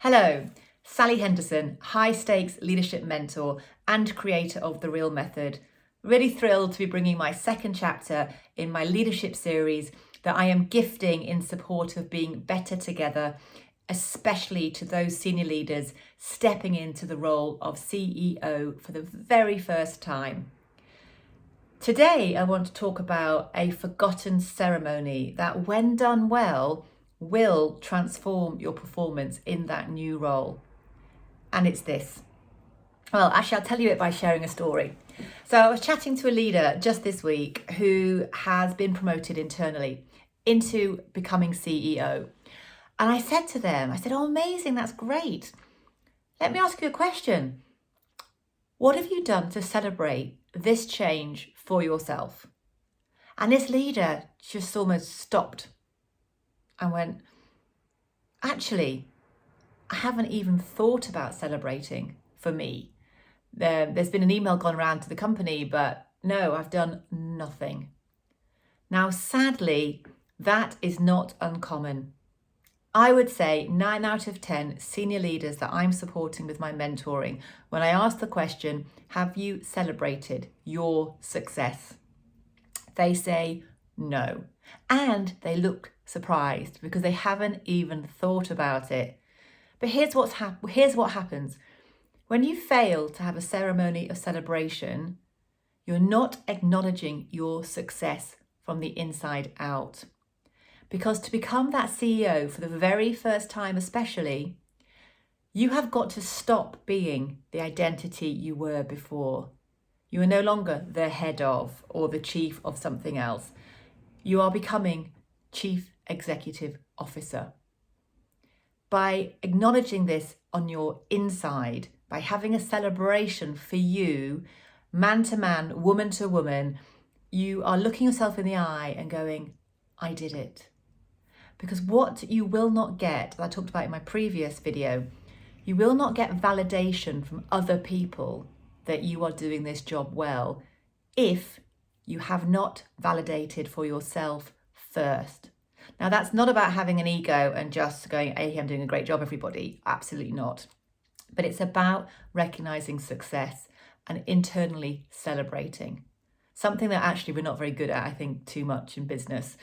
Hello, Sally Henderson, high stakes leadership mentor and creator of The Real Method. Really thrilled to be bringing my second chapter in my leadership series that I am gifting in support of being better together, especially to those senior leaders stepping into the role of CEO for the very first time. Today, I want to talk about a forgotten ceremony that, when done well, will transform your performance in that new role. And it's this. Well, actually, I'll tell you it by sharing a story. So I was chatting to a leader just this week who has been promoted internally into becoming CEO. And I said to them, oh, amazing, that's great. Let me ask you a question. What have you done to celebrate this change for yourself? And this leader just almost stopped and went, actually, I haven't even thought about celebrating for me. There's been an email gone around to the company, but no, I've done nothing. Now, sadly, that is not uncommon. I would say 9 out of 10 senior leaders that I'm supporting with my mentoring, when I ask the question, have you celebrated your success? They say no. And they look surprised because they haven't even thought about it. But here's what happens. When you fail to have a ceremony of celebration, you're not acknowledging your success from the inside out. Because to become that CEO for the very first time especially, you have got to stop being the identity you were before. You are no longer the head of or the chief of something else. You are becoming Chief Executive Officer. By acknowledging this on your inside, by having a celebration for you, man to man, woman to woman, you are looking yourself in the eye and going, I did it. Because what you will not get, I talked about in my previous video, you will not get validation from other people that you are doing this job well if you have not validated for yourself first. Now, that's not about having an ego and just going, hey, I'm doing a great job, everybody. Absolutely not. But it's about recognizing success and internally celebrating. Something that actually we're not very good at, I think, too much in business.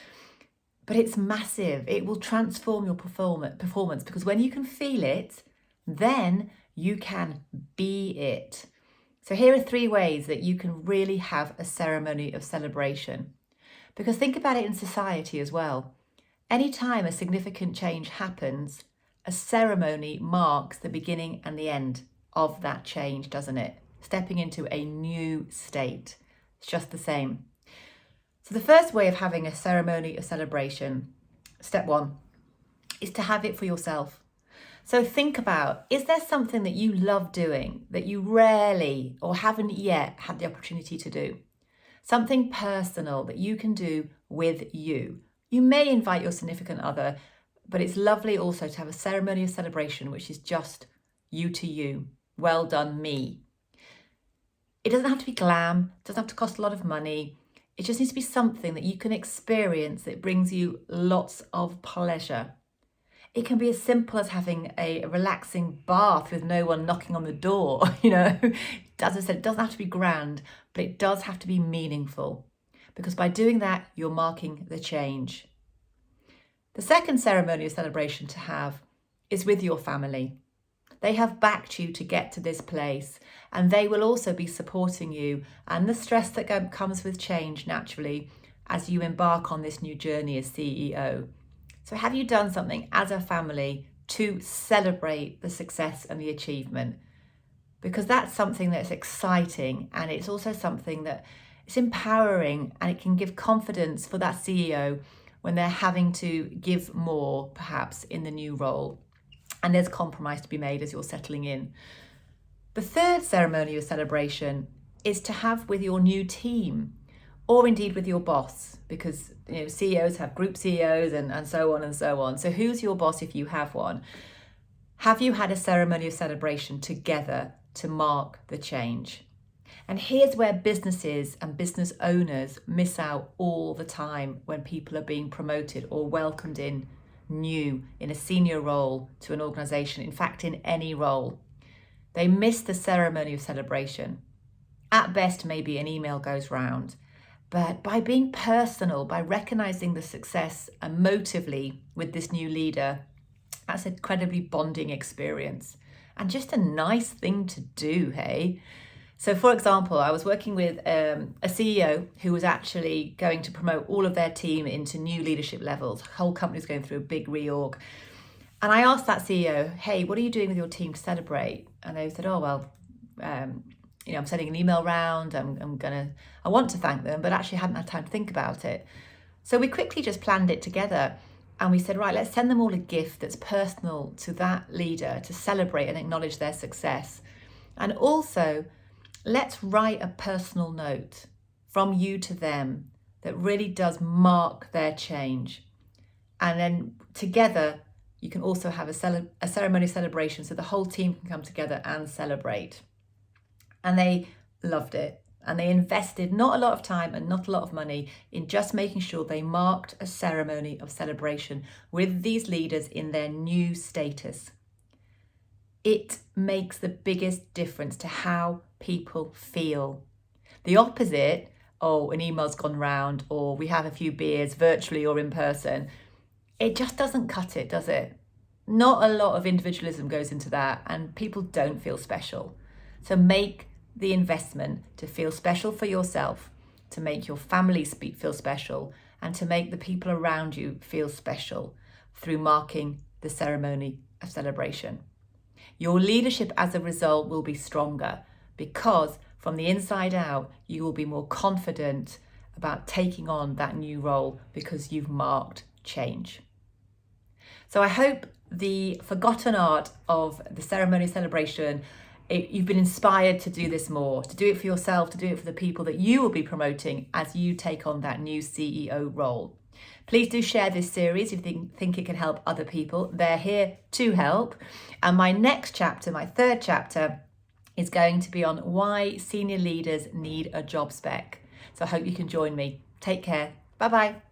But it's massive. It will transform your performance because when you can feel it, then you can be it. So here are 3 ways that you can really have a ceremony of celebration. Because think about it in society as well. Anytime a significant change happens, a ceremony marks the beginning and the end of that change, doesn't it? Stepping into a new state. It's just the same. So the first way of having a ceremony of celebration, step 1, is to have it for yourself. So think about, is there something that you love doing that you rarely or haven't yet had the opportunity to do? Something personal that you can do with you. You may invite your significant other, but it's lovely also to have a ceremony of celebration, which is just you to you. Well done, me. It doesn't have to be glam, it doesn't have to cost a lot of money. It just needs to be something that you can experience that brings you lots of pleasure. It can be as simple as having a relaxing bath with no one knocking on the door, As I said, it doesn't have to be grand, but it does have to be meaningful. Because by doing that, you're marking the change. The second ceremony of celebration to have is with your family. They have backed you to get to this place, and they will also be supporting you and the stress that comes with change naturally as you embark on this new journey as CEO. So have you done something as a family to celebrate the success and the achievement? Because that's something that's exciting, and it's also something that is empowering, and it can give confidence for that CEO when they're having to give more, perhaps, in the new role. And there's compromise to be made as you're settling in. The third ceremony of celebration is to have with your new team, or indeed with your boss, because CEOs have group CEOs and so on and so on. So who's your boss if you have one? Have you had a ceremony of celebration together to mark the change? And here's where businesses and business owners miss out all the time when people are being promoted or welcomed in new in a senior role to an organisation, in fact, in any role. They miss the ceremony of celebration. At best, maybe an email goes round. But by being personal, by recognising the success emotively with this new leader, that's an incredibly bonding experience and just a nice thing to do, hey? So for example, I was working with a CEO who was actually going to promote all of their team into new leadership levels. The whole company's going through a big reorg. And I asked that CEO, hey, what are you doing with your team to celebrate? And they said, oh, well, I'm sending an email round. I want to thank them, but actually hadn't had time to think about it. So we quickly just planned it together. And we said, right, let's send them all a gift that's personal to that leader to celebrate and acknowledge their success. And also, let's write a personal note from you to them that really does mark their change. And then together, you can also have a ceremony celebration so the whole team can come together and celebrate. And they loved it. And they invested not a lot of time and not a lot of money in just making sure they marked a ceremony of celebration with these leaders in their new status. It makes the biggest difference to how people feel. The opposite, oh, an email's gone round, or we have a few beers virtually or in person, it just doesn't cut it, does it? Not a lot of individualism goes into that, and people don't feel special. So make the investment to feel special for yourself, to make your family feel special, and to make the people around you feel special through marking the ceremony of celebration. Your leadership as a result will be stronger because from the inside out, you will be more confident about taking on that new role because you've marked change. So I hope the forgotten art of the ceremony celebration, you've been inspired to do this more, to do it for yourself, to do it for the people that you will be promoting as you take on that new CEO role. Please do share this series if you think it can help other people. They're here to help. And my next chapter, my third chapter, is going to be on why senior leaders need a job spec. So I hope you can join me. Take care. Bye-bye.